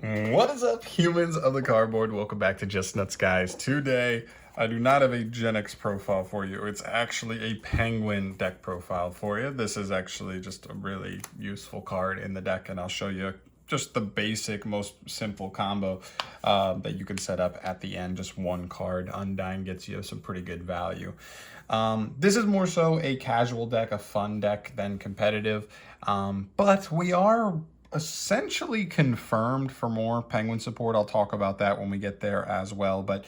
What is up, humans of the cardboard? Welcome back to Just Nuts, guys. Today, I do not have a Genex profile for you. It's actually a Penguin deck profile for you. This is actually just a really useful card in the deck, and I'll show you just the basic, most simple combo that you can set up at the end. Just one card. Undyne gets you some pretty good value. This is more so a casual deck, a fun deck than competitive, but we are essentially confirmed for more Penguin support. I'll talk about that when we get there as well. But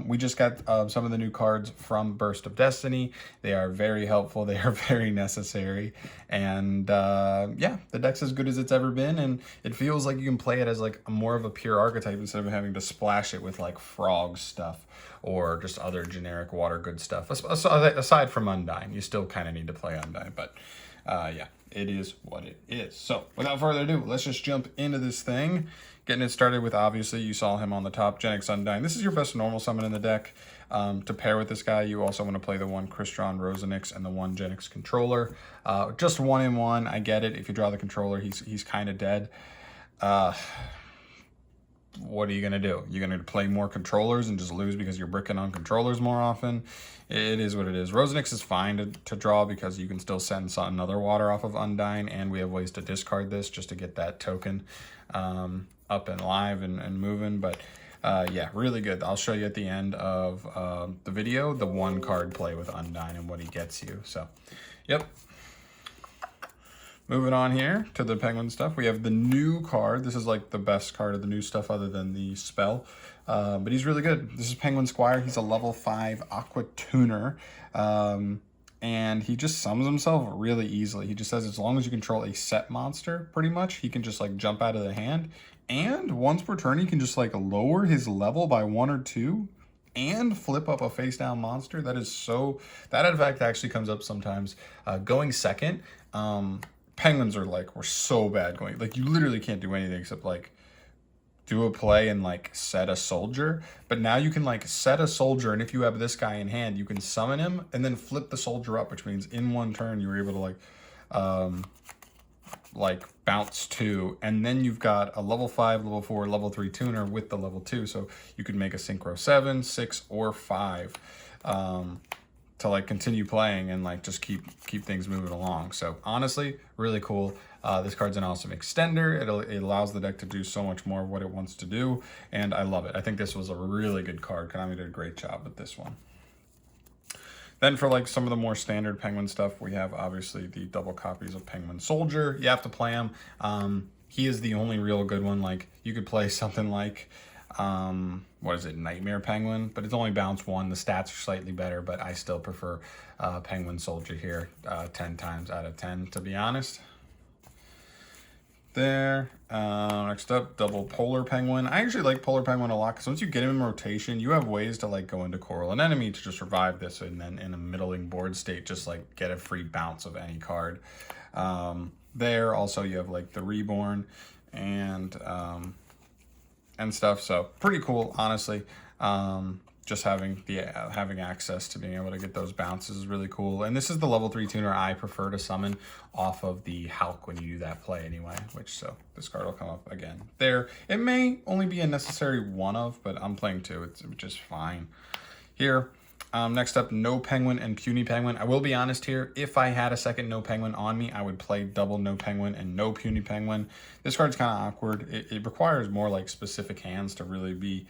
we just got some of the new cards from Burst of Destiny. They are very helpful. They are very necessary. And yeah, the deck's as good as it's ever been. And it feels like you can play it as like more of a pure archetype instead of having to splash it with like frog stuff or just other generic water good stuff. Aside from Undyne, you still kind of need to play Undyne. But yeah, it is what it is. So without further ado, let's just jump into this thing. Getting it started with, obviously, you saw him on the top, Genex Undyne. This is your best normal summon in the deck. To pair with this guy, you also want to play the one Crystron Rosenix and the one Genex Controller. Just 1-in-1, I get it. If you draw the Controller, he's kind of dead. What are you going to do? You're going to play more controllers and just lose because you're bricking on controllers more often? It is what it is. Rosenix is fine to draw because you can still send another water off of Undyne, and we have ways to discard this just to get that token up and live and moving. But yeah, really good. I'll show you at the end of the video the one card play with Undyne and what he gets you. So, yep. Moving on here to the Penguin stuff, we have the new card. This is like the best card of the new stuff other than the spell, but he's really good. This is Penguin Squire. He's a level 5 Aqua Tuner, and he just summons himself really easily. He just says as long as you control a set monster, pretty much, he can just like jump out of the hand, and once per turn, he can just like lower his level by 1 or 2, and flip up a face down monster. That is so, that effect actually comes up sometimes. Going second, Penguins are like, we're so bad going, like you literally can't do anything except like do a play and like set a soldier. But now you can like set a soldier, and if you have this guy in hand, you can summon him and then flip the soldier up, which means in one turn you're able to like bounce 2, and then you've got a level 5, level 4, level 3 tuner with the level 2, so you can make a synchro 7, 6, or 5 to like continue playing and like just keep things moving along. So honestly, really cool. This card's an awesome extender. It allows the deck to do so much more of what it wants to do, and I love it. I think this was a really good card. Konami did a great job with this one. Then for like some of the more standard Penguin stuff, we have obviously the double copies of Penguin Soldier. You have to play him. He is the only real good one. Like you could play something like what is it, Nightmare Penguin, but it's only bounce 1. The stats are slightly better, but I still prefer Penguin Soldier here 10 times out of 10, to be honest. There. Next up, double Polar Penguin. I actually like Polar Penguin a lot because once you get him in rotation, you have ways to like go into Coral and Enemy to just survive this, and then in a middling board state, just like get a free bounce of any card. There also you have like the Reborn and stuff, so pretty cool, honestly. Just having access to being able to get those bounces is really cool. And this is the level 3 tuner I prefer to summon off of the Hulk when you do that play anyway, so this card will come up again there. It may only be a necessary one of, but I'm playing 2. It's just fine here. Next up, No Penguin and Puny Penguin. I will be honest here, if I had a second No Penguin on me, I would play double No Penguin and no Puny Penguin. This card's kind of awkward. It requires more like specific hands to really be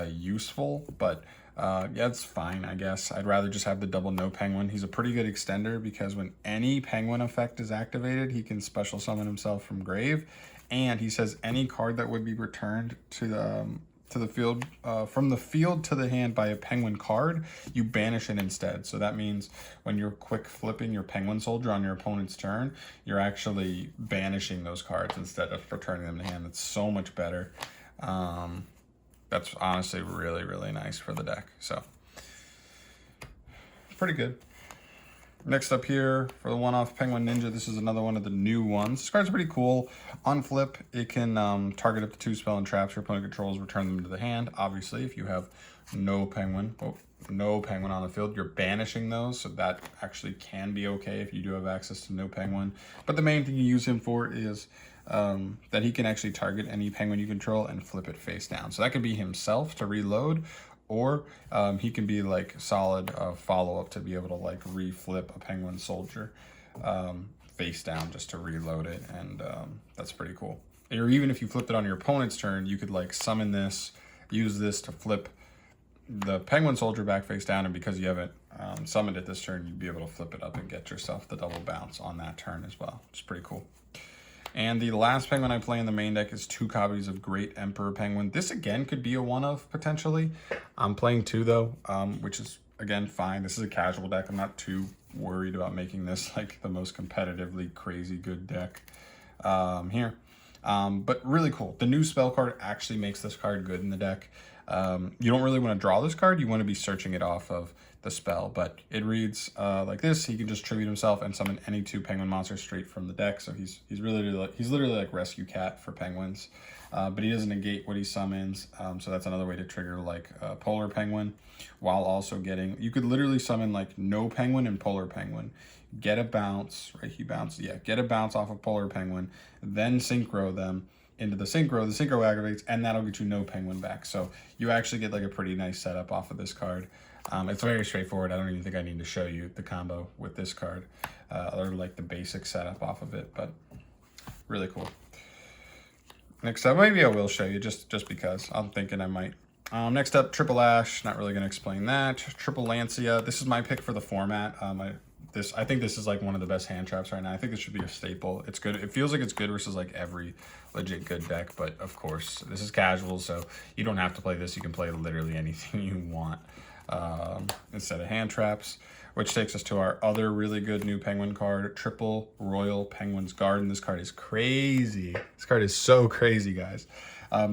useful, but yeah, it's fine, I guess. I'd rather just have the double No Penguin. He's a pretty good extender because when any Penguin effect is activated, he can special summon himself from grave, and he says any card that would be returned to the field, from the field to the hand by a Penguin card, you banish it instead. So that means when you're quick flipping your Penguin Soldier on your opponent's turn, you're actually banishing those cards instead of returning them to hand. That's so much better. That's honestly really, really nice for the deck. So pretty good. Next up here, for the one-off Penguin Ninja, this is another one of the new ones. This card's pretty cool. On flip, it can target up to 2 spell and traps your opponent controls, return them to the hand. Obviously, if you have no Penguin on the field, you're banishing those, so that actually can be okay if you do have access to no Penguin. But the main thing you use him for is that he can actually target any penguin you control and flip it face down. So that could be himself to reload, or he can be like solid follow-up to be able to like reflip a penguin soldier face down just to reload it, and that's pretty cool. Or even if you flipped it on your opponent's turn, you could like summon this, use this to flip the penguin soldier back face down, and because you haven't summoned it this turn, you'd be able to flip it up and get yourself the double bounce on that turn as well, which is pretty cool. And the last penguin I play in the main deck is 2 copies of Great Emperor Penguin. This again could be a one-of potentially. I'm playing 2 though, which is again fine. This is a casual deck. I'm not too worried about making this like the most competitively crazy good deck here. But really cool. The new spell card actually makes this card good in the deck. You don't really want to draw this card. You want to be searching it off of the spell, but it reads like this. He can just tribute himself and summon any 2 penguin monsters straight from the deck. So he's literally like Rescue Cat for penguins, but he doesn't negate what he summons. So that's another way to trigger like Polar Penguin, while also getting, you could literally summon like no penguin and Polar Penguin, get a bounce, right? He bounced, yeah, get a bounce off of Polar Penguin, then synchro them into the synchro activates, and that'll get you no penguin back. So you actually get like a pretty nice setup off of this card. It's very straightforward. I don't even think I need to show you the combo with this card, or like the basic setup off of it, but really cool. Next up, maybe I will show you just because I'm thinking I might. Next up, Triple Ash. Not really going to explain that. Triple Lancia. This is my pick for the format. I think this is like one of the best hand traps right now. I think this should be a staple. It's good. It feels like it's good versus like every legit good deck, but of course this is casual, so you don't have to play this. You can play literally anything you want instead of hand traps, which takes us to our other really good new penguin card, Triple Royal Penguin's Garden. This card is crazy. This card is so crazy, guys.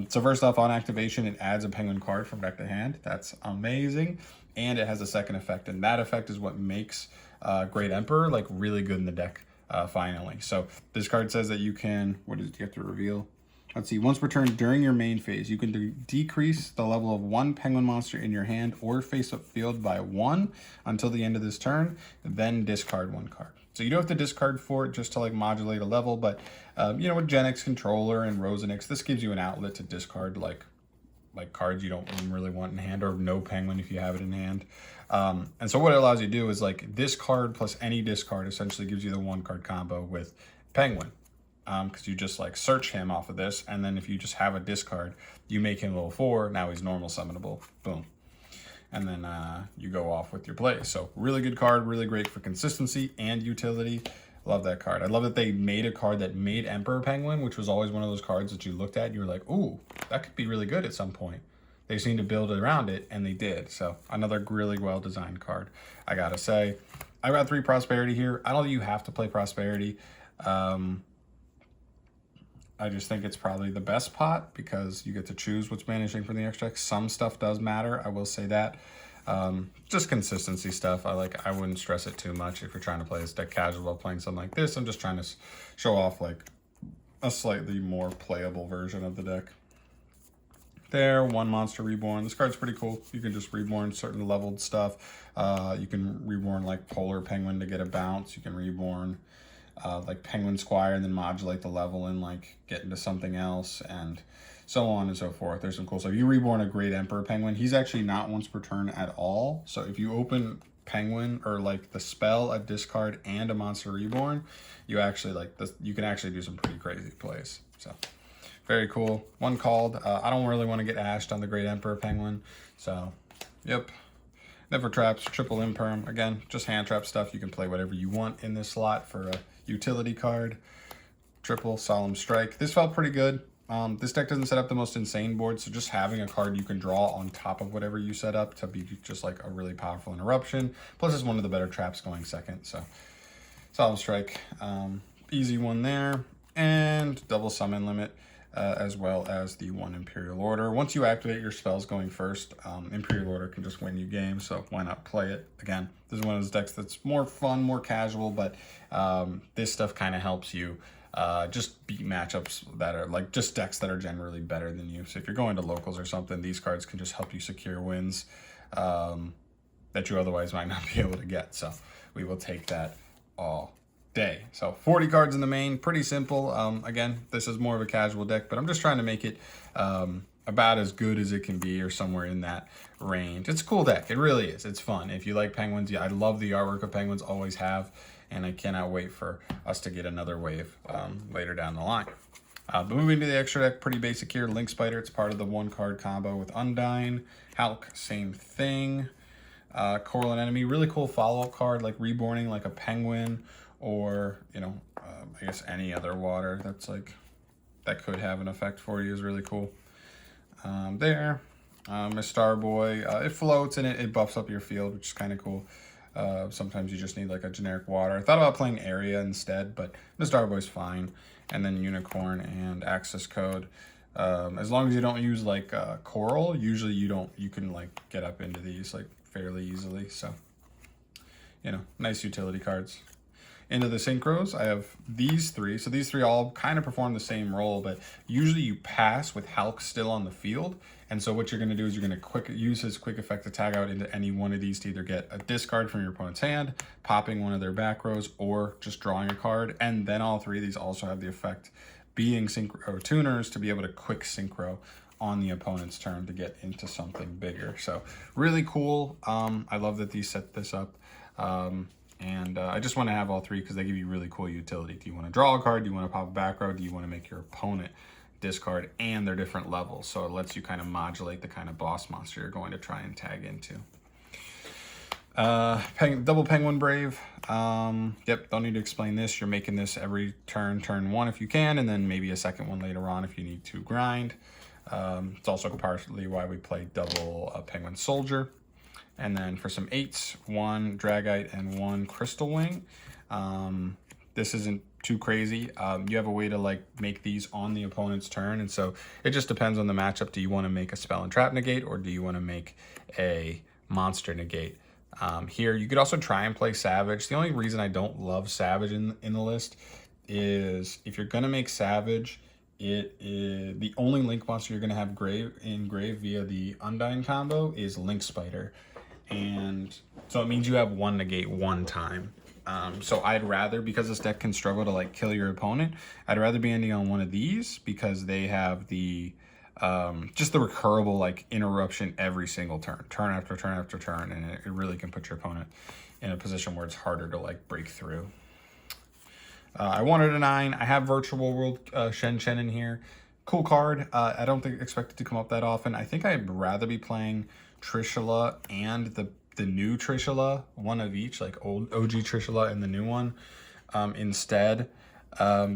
So first off, on activation, it adds a penguin card from deck to hand. That's amazing. And it has a second effect, and that effect is what makes Great Emperor like really good in the deck finally. So this card says that you can, what does it have to reveal? Let's see, once per turn during your main phase, you can decrease the level of 1 penguin monster in your hand or face-up field by 1 until the end of this turn, then discard 1 card. So you don't have to discard for it just to like modulate a level, but you know, with Genex Controller and Rosenix, this gives you an outlet to discard like cards you don't even really want in hand, or no penguin if you have it in hand. And so what it allows you to do is like this card plus any discard essentially gives you the 1 card combo with penguin. Because you just like search him off of this, and then if you just have a discard, you make him level 4, now he's normal summonable, boom. And then you go off with your play. So really good card, really great for consistency and utility. Love that card. I love that they made a card that made Emperor Penguin, which was always one of those cards that you looked at and you were like, ooh, that could be really good at some point. They seemed to build it around it, and they did. So another really well-designed card, I gotta say. I got 3 Prosperity here. I don't think you have to play Prosperity. I just think it's probably the best pot because you get to choose what's managing from the extract. Some stuff does matter, I will say that. Just consistency stuff. I wouldn't stress it too much if you're trying to play this deck casual while playing something like this. I'm just trying to show off like a slightly more playable version of the deck. There, 1 monster reborn. This card's pretty cool. You can just reborn certain leveled stuff. You can reborn like Polar Penguin to get a bounce. You can reborn like Penguin Squire and then modulate the level and like get into something else, and so on and so forth. There's some cool stuff. You reborn a Great Emperor Penguin. He's actually not once per turn at all. So if you open Penguin or like the spell, a discard, and a monster reborn, you actually like this. You can actually do some pretty crazy plays. So very cool. 1 called. I don't really want to get ashed on the Great Emperor Penguin. So yep. Never traps, triple imperm. Again, just hand trap stuff. You can play whatever you want in this slot for a utility card. Triple Solemn Strike. This felt pretty good. This deck doesn't set up the most insane board, so just having a card you can draw on top of whatever you set up to be just like a really powerful interruption. Plus, it's one of the better traps going second. So Solemn Strike, easy one there, and double summon limit. As well as the 1 Imperial Order. Once you activate your spells going first, Imperial Order can just win you games, so why not play it? Again, this is one of those decks that's more fun, more casual, but this stuff kind of helps you just beat matchups that are like just decks that are generally better than you. So if you're going to locals or something, these cards can just help you secure wins that you otherwise might not be able to get. So we will take that all day. So 40 cards in the main, pretty simple. Again, this is more of a casual deck, but I'm just trying to make it about as good as it can be, or somewhere in that range. It's a cool deck. It really is. It's fun. If you like Penguins, yeah, I love the artwork of Penguins, always have, and I cannot wait for us to get another wave later down the line. But moving to the extra deck, pretty basic here. Link Spider, it's part of the 1-card combo with Undyne. Hulk, same thing. Coral Anemone, really cool follow-up card, like reborning like a penguin, or, you know, I guess any other water that's like, that could have an effect for you is really cool. There. Miss Starboy, it floats and it buffs up your field, which is kind of cool. Sometimes you just need like a generic water. I thought about playing Area instead, but Miss Starboy's fine. And then Unicorn and Access Code. As long as you don't use like Coral, usually you can like get up into these like fairly easily. So, you know, nice utility cards. Into the synchros, I have these three. So these three all kind of perform the same role, but usually you pass with Hulk still on the field. And so what you're going to do is you're going to use his quick effect to tag out into any one of these to either get a discard from your opponent's hand, popping one of their back rows, or just drawing a card. And then all three of these also have the effect being synchro or tuners to be able to quick synchro on the opponent's turn to get into something bigger. So really cool. I love that these set this up. And I just want to have all three because they give you really cool utility. Do you want to draw a card? Do you want to pop a back row? Do you want to make your opponent discard? And they're different levels, so it lets you kind of modulate the kind of boss monster you're going to try and tag into. Double Penguin Brave. Yep, don't need to explain this. You're making this every turn 1 if you can, and then maybe a second one later on if you need to grind. It's also partially why we play double Penguin Soldier. And then for some 8s, 1 Dragite and 1 Crystal Wing. This isn't too crazy. You have a way to like make these on the opponent's turn, and so it just depends on the matchup. Do you want to make a spell and trap negate, or do you want to make a monster negate? Here, you could also try and play Savage. The only reason I don't love Savage in the list is if you're gonna make Savage, it is the only link monster you're gonna have grave via the Undyne combo is Link Spider. And so it means you have 1 negate 1 time. So I'd rather, because this deck can struggle to like kill your opponent, I'd rather be ending on one of these because they have the just the recurable like interruption every single turn after turn after turn, and it really can put your opponent in a position where it's harder to like break through. I wanted a 9. I have Virtual World Shen in here. Cool card. I don't expect it to come up that often. I think I'd rather be playing Trishula and the new Trishula, one of each, like old OG Trishula and the new one, instead,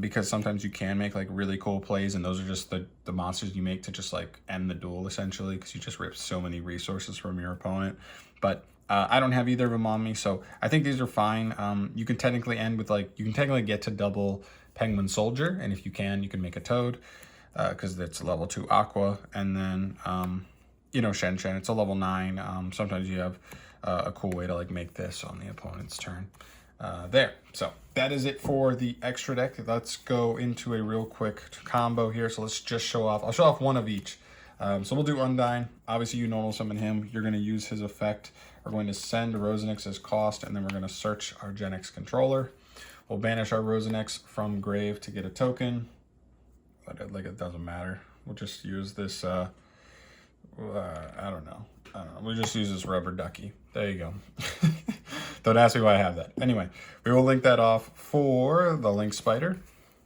because sometimes you can make like really cool plays, and those are just the monsters you make to just like end the duel essentially, because you just rip so many resources from your opponent. But I don't have either of them on me, so I think these are fine. You can technically end with like, you can technically get to double Penguin Soldier, and if you can make a Toad, because it's level 2 Aqua, and then you know, Shen, it's a level 9. Sometimes you have a cool way to like make this on the opponent's turn. There. So that is it for the extra deck. Let's go into a real quick combo here. So let's just show off. I'll show off one of each. So we'll do Undyne. Obviously, you normal summon him. You're going to use his effect. We're going to send Rosenix as cost, and then we're going to search our Genex controller. We'll banish our Rosenix from grave to get a token. Like it doesn't matter. We'll just use this. I don't know. We'll just use this rubber ducky. There you go. Don't ask me why I have that. Anyway, we will link that off for the Link Spider.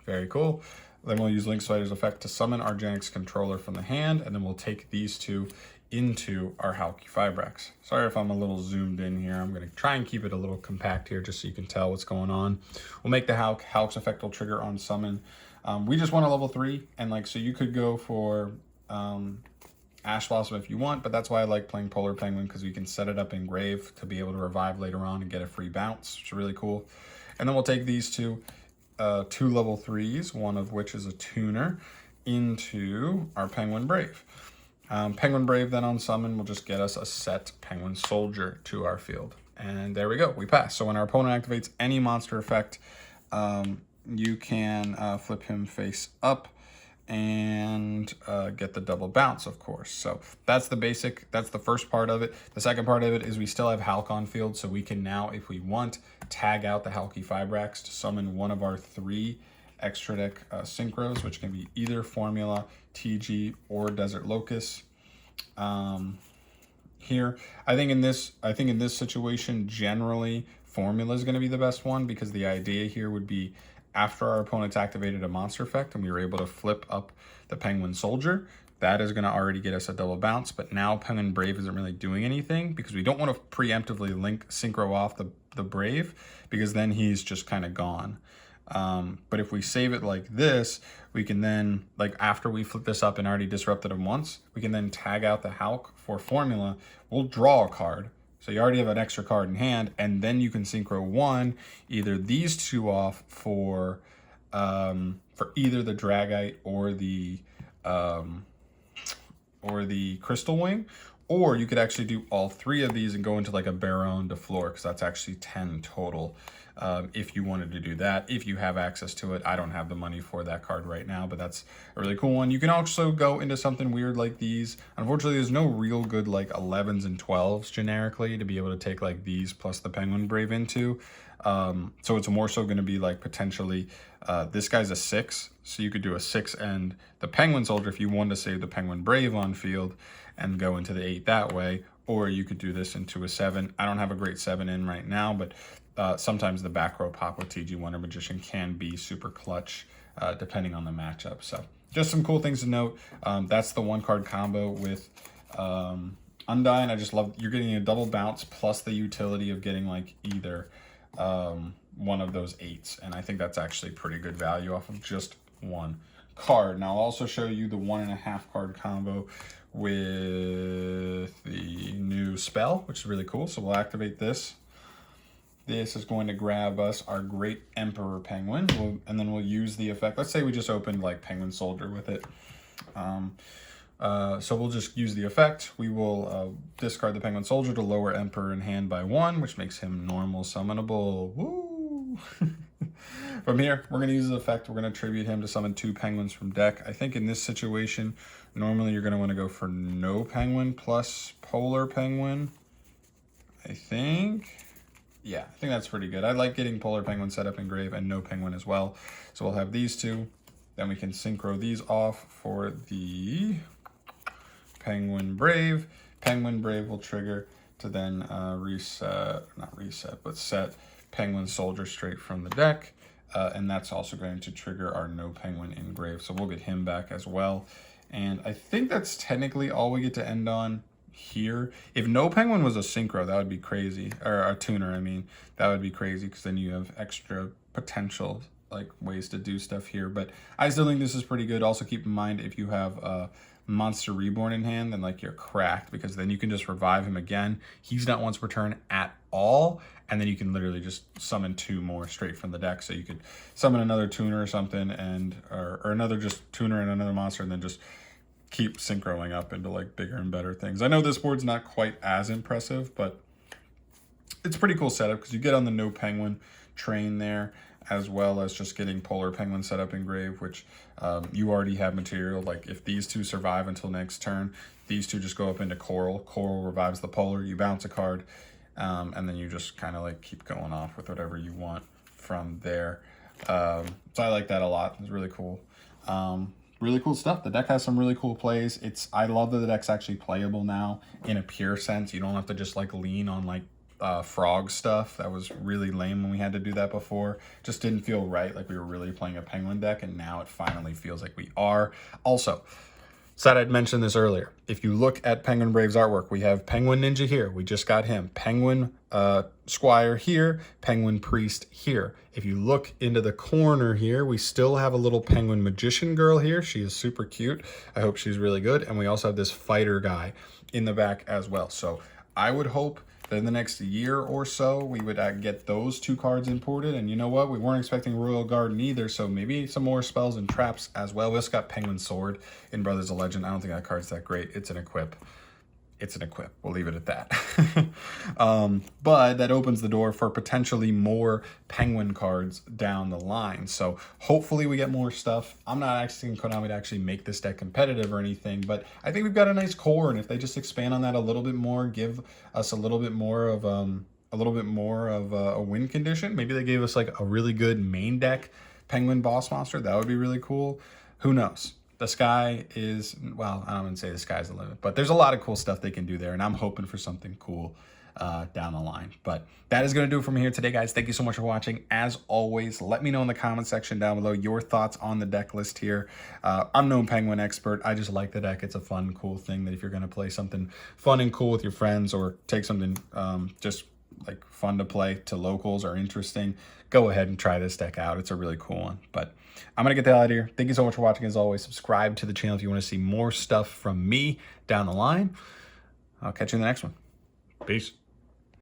Very cool. Then we'll use Link Spider's effect to summon our Genex controller from the hand, and then we'll take these two into our Halki Fibrax. Sorry if I'm a little zoomed in here. I'm going to try and keep it a little compact here just so you can tell what's going on. We'll make the Hulk. Hulk's effect will trigger on summon. We just want a level 3, and like, so you could go for Ash Blossom if you want, but that's why I like playing Polar Penguin, because we can set it up in grave to be able to revive later on and get a free bounce, which is really cool. And then we'll take these two level 3s, one of which is a tuner, into our Penguin Brave. Penguin Brave then on summon will just get us a set Penguin Soldier to our field. And there we go, we pass. So when our opponent activates any monster effect, you can flip him face up and get the double bounce, of course. So that's the basic, that's the first part of it. The second part of it is we still have Hulk on field, so we can now, if we want, tag out the Halki Fibrax to summon one of our 3 extra deck synchros, which can be either Formula, TG, or Desert Locust. Here, I think in this situation, generally Formula is going to be the best one, because the idea here would be after our opponent's activated a monster effect and we were able to flip up the Penguin Soldier, that is going to already get us a double bounce. But now Penguin Brave isn't really doing anything, because we don't want to preemptively link synchro off the Brave, because then he's just kind of gone. But if we save it like this, we can then, like after we flip this up and already disrupted him once, we can then tag out the Hulk for Formula. We'll draw a card. So you already have an extra card in hand, and then you can synchro 1, either these 2 off for either the Dragite or the Crystal Wing, or you could actually do all 3 of these and go into like a Baron de Fleur, because that's actually 10 total. If you wanted to do that, if you have access to it. I don't have the money for that card right now, but that's a really cool one. You can also go into something weird like these. Unfortunately, there's no real good like 11s and 12s generically to be able to take like these plus the Penguin Brave into. So it's more so going to be like potentially this guy's a 6, so you could do a 6 and the Penguin Soldier if you wanted to save the Penguin Brave on field and go into the 8 that way, or you could do this into a 7. I don't have a great 7 in right now, but sometimes the back row pop with TG Wonder Magician can be super clutch depending on the matchup. So just some cool things to note. That's the 1-card combo with Undyne. I just love, you're getting a double bounce plus the utility of getting like either one of those 8s, and I think that's actually pretty good value off of just 1 card. Now I'll also show you the 1.5 card combo with the new spell, which is really cool. So we'll activate this. This is going to grab us our Great Emperor Penguin, and then we'll use the effect. Let's say we just opened like Penguin Soldier with it. So we'll just use the effect. We will discard the Penguin Soldier to lower Emperor in hand by 1, which makes him normal summonable. Woo! From here, we're going to use the effect. We're going to tribute him to summon 2 penguins from deck. I think in this situation, normally you're going to want to go for no penguin plus polar penguin. I think. Yeah, I think that's pretty good. I like getting polar penguin set up in grave and no penguin as well. So we'll have these 2. Then we can synchro these off for the Penguin Brave. Penguin Brave will trigger to then set Penguin Soldier straight from the deck. And that's also going to trigger our no penguin in grave. So we'll get him back as well. And I think that's technically all we get to end on here. If no penguin was a synchro, that would be crazy. Or a tuner, I mean. That would be crazy, because then you have extra potential like ways to do stuff here. But I still think this is pretty good. Also keep in mind, if you have Monster Reborn in hand, then like you're cracked, because then you can just revive him again. He's not once per turn at all, and then you can literally just summon 2 more straight from the deck. So you could summon another tuner or something, and or another just tuner and another monster, and then just keep synchroing up into like bigger and better things. I know this board's not quite as impressive, but it's a pretty cool setup, because you get on the no penguin train there, as well as just getting polar penguin set up in grave, which you already have material. Like if these 2 survive until next turn, these 2 just go up into coral. Coral revives the polar, you bounce a card, and then you just kind of like keep going off with whatever you want from there. So I like that a lot. It's really cool. Really cool stuff. The deck has some really cool plays. I love that the deck's actually playable now in a pure sense. You don't have to just like lean on like frog stuff. That was really lame when we had to do that before. Just didn't feel right, like we were really playing a penguin deck, and now it finally feels like we are. Also, said I'd mentioned this earlier. If you look at Penguin Brave's artwork, we have Penguin Ninja here. We just got him. Penguin Squire here. Penguin Priest here. If you look into the corner here, we still have a little Penguin Magician girl here. She is super cute. I hope she's really good. And we also have this fighter guy in the back as well. So I would hope that in the next year or so, we would get those 2 cards imported. And you know what? We weren't expecting Royal Garden either, so maybe some more spells and traps as well. We also got Penguin Sword in Brothers of Legend. I don't think that card's that great. It's an equip. It's an equip. We'll leave it at that. But that opens the door for potentially more penguin cards down the line. So hopefully we get more stuff. I'm not asking Konami to actually make this deck competitive or anything, but I think we've got a nice core, and if they just expand on that a little bit more, give us a little bit more of a little bit more of a win condition. Maybe they gave us like a really good main deck Penguin Boss Monster. That would be really cool. Who knows? The sky is, well, I don't want to say the sky's the limit, but there's a lot of cool stuff they can do there, and I'm hoping for something cool down the line. But that is going to do it from here today, guys. Thank you so much for watching. As always, let me know in the comment section down below your thoughts on the deck list here. I'm no Penguin expert. I just like the deck. It's a fun, cool thing that if you're going to play something fun and cool with your friends, or take something just like fun to play to locals or interesting, go ahead and try this deck out. It's a really cool one. But I'm gonna get the hell out of here. Thank you so much for watching. As always, subscribe to the channel if you want to see more stuff from me down the line. I'll catch you in the next one. Peace.